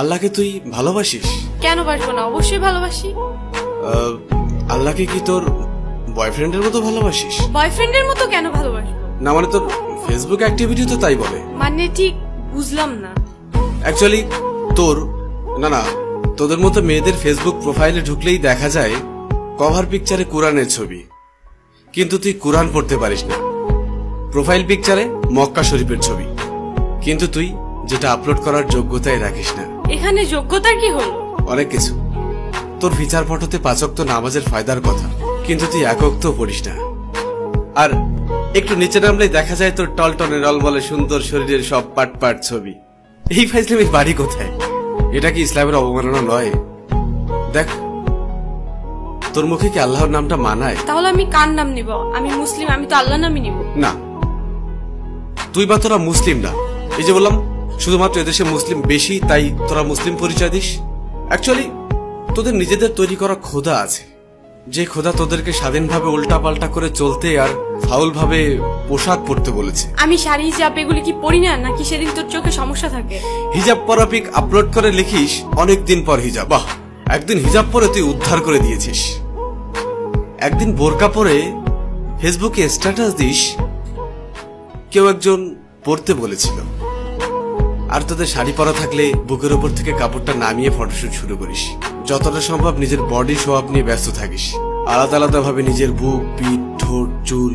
আল্লাহকে তুই ভালোবাসিস? কেন বাসবো না, অবশ্যই ভালোবাসি। আল্লাহকে কি তোর বয়ফ্রেন্ডের মতো ভালোবাসিস? বয়ফ্রেন্ডের মতো কেন ভালোবাসবো? না মানে তোর ফেসবুক অ্যাক্টিভিটি তো তাই বলে। মানে ঠিক বুঝলাম না। অ্যাকচুয়ালি তোর না তোদের মতো মেয়েদের ফেসবুক প্রোফাইলে ঢুকলেই দেখা যায় কভার পিকচারে কোরআনের ছবি, কিন্তু তুই কোরআন পড়তে পারিস না। প্রোফাইল পিকচারে মক্কা শরীফের ছবি, কিন্তু তুই যেটা আপলোড করার যোগ্যতাই রাখিস না। এখানে যোগ্যতার কি হলো? অনেক কিছু। তোর ফিচার ফটোতে 5 ওয়াক্ত নামাজের ফায়দার কথা, কিন্তু তুই 1 ওয়াক্ত পড়িস না। আর একটু নিচে নামলেই দেখা যায় তোর টলটনে রলবলে সুন্দর শরীরের সব পাট পাট ছবি। এই ফাইজলামির বাড়ি কোথায়? এটা কি ইসলামের অবমাননা নয়? দেখ, তোর মুখে কি আল্লাহর নামটা মানায়? তাহলে আমি কার নাম নিব? আমি মুসলিম, আমি তো আল্লাহর নামই নিব। না, তুই বা তোরা মুসলিম না। এই যে বললাম শুধুমাত্র এদেশে মুসলিম বেশি তাই তোরা মুসলিম পরিচয় দিস। অ্যাকচুয়ালি তোদের নিজেদের তৈরি করা খোদা আছে, যে খোদা তোদেরকে স্বাধীনভাবে উল্টা পাল্টা করে চলতে আর ফাউল ভাবে পোশাক পরতে বলেছে। আমি শাড়ি হিজাব এগুলি কি পরি না, নাকি সেদিন তোর চোখে সমস্যা থাকে? হিজাব পরা পিক আপলোড করে লিখিস অনেকদিন পর হিজাব। বাহ, একদিন হিজাব পরে তুই উদ্ধার করে দিয়েছিস। একদিন বোরকা পরে ফেসবুকে স্ট্যাটাস দিস কেউ একজন পড়তে বলেছিল। আর তোদের শাড়ি পরা থাকলে বুকের উপর থেকে কাপড়টা নামিয়ে ফটোশুট শুরু করিস। যতটা সম্ভব নিজের বডি শো আপ নিয়ে ব্যস্ত থাকিস, আলাদা আলাদা ভাবে নিজের বুক, পিঠ, ঠোঁট, চুল।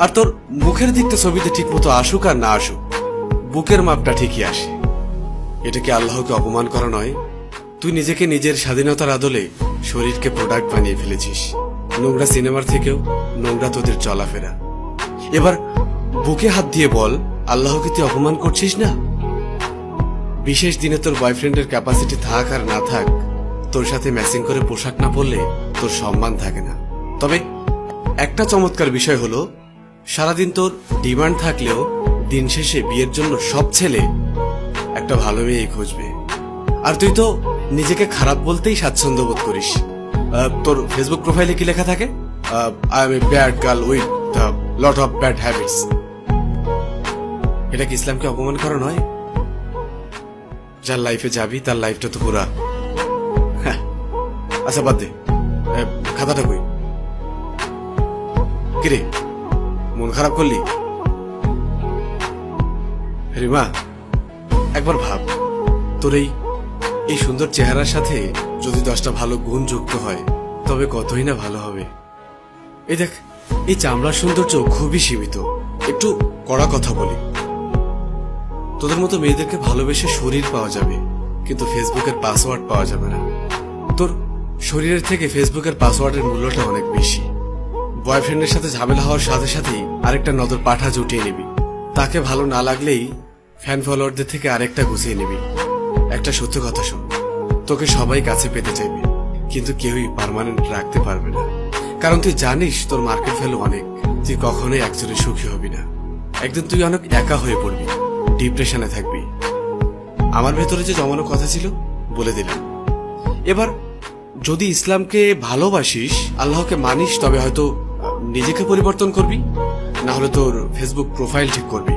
আর তোর মুখের দিকটা ছবিতে ঠিক মতো আসুক আর না আসুক, বুকের মাপটা ঠিকই আসে। এটা কি আল্লাহকে অপমান করা নয়? তুই নিজেকে নিজের স্বাধীনতার আদলে শরীরকে প্রোডাক্ট বানিয়ে ফেলেছিস। নোংরা সিনেমার থেকেও নোংরা তোদের চলাফেরা। এবার বুকে হাত দিয়ে বল, আল্লাহকে তুই অপমান করছিস না? বিশেষ দিনে তোর বয়ফ্রেন্ডের ক্যাপাসিটি থাক আর না থাক, তোর সাথে ম্যাচিং করে পোশাক না পরলে তোর সম্মান থাকে না। তবে একটা চমৎকার বিষয় হলো, সারাদিন তোর ডিমান্ড থাকলেও দিন শেষে বিয়ের জন্য সব ছেলে একটা ভালো মেয়ে খুঁজবে। আর তুই তো নিজেকে খারাপ বলতেই স্বাচ্ছন্দ্য বোধ করিস। তোর ফেসবুক প্রোফাইলে কি লেখা থাকে? I M a bad girl with lot of bad habits. এটা কি ইসলামকে অপমান করা নয়? যার লাইফে যাবি তার লাইফটা তো পুরা। আচ্ছা বাদ দে, খাতাটা কই? কিরে, মন খারাপ করলি? রিমা, একবার ভাব, তোর এই সুন্দর চেহারার সাথে যদি 10টা ভালো গুণ যুক্ত হয় তবে কতই না ভালো হবে। এই দেখ, এই চামড়ার সৌন্দর্য খুবই সীমিত। একটু কড়া কথা বলি, তোদের মতো মেয়েদেরকে ভালোবেসে শরীর পাওয়া যাবে, কিন্তু ফেসবুকের পাসওয়ার্ড পাওয়া যাবে না। তোর শরীরের থেকে ফেসবুকের পাসওয়ার্ডের মূল্যটা অনেক বেশি। বয়ফ্রেন্ডের সাথে ঝামেলা হওয়ার সাথে সাথেই আরেকটা নজর পাঠা জুটিয়ে নিবি। তাকে ভালো না লাগলেই ফ্যান ফলোয়ারদের থেকে আরেকটা গুছিয়ে নিবি। একটা সত্য কথা শোন, তোকে সবাই কাছে পেতে চাইবে, কিন্তু কেউই পার্মানেন্ট রাখতে পারবে না। কারণ তুই জানিস তোর মার্কেট ভ্যালু অনেক। তুই কখনোই একজনে সুখী হবি না। একদিন তুই অনেক একা হয়ে পড়বি, ডিপ্রেশনে থাকবি। আমার ভেতরে যে জমানো কথা ছিল বলে দিলাম। এবার যদি ইসলামকে ভালোবাসিস, আল্লাহকে মানিস, তবে হয়তো নিজেকে পরিবর্তন করবি, না হলে তোর ফেসবুক প্রোফাইল ঠিক করবি।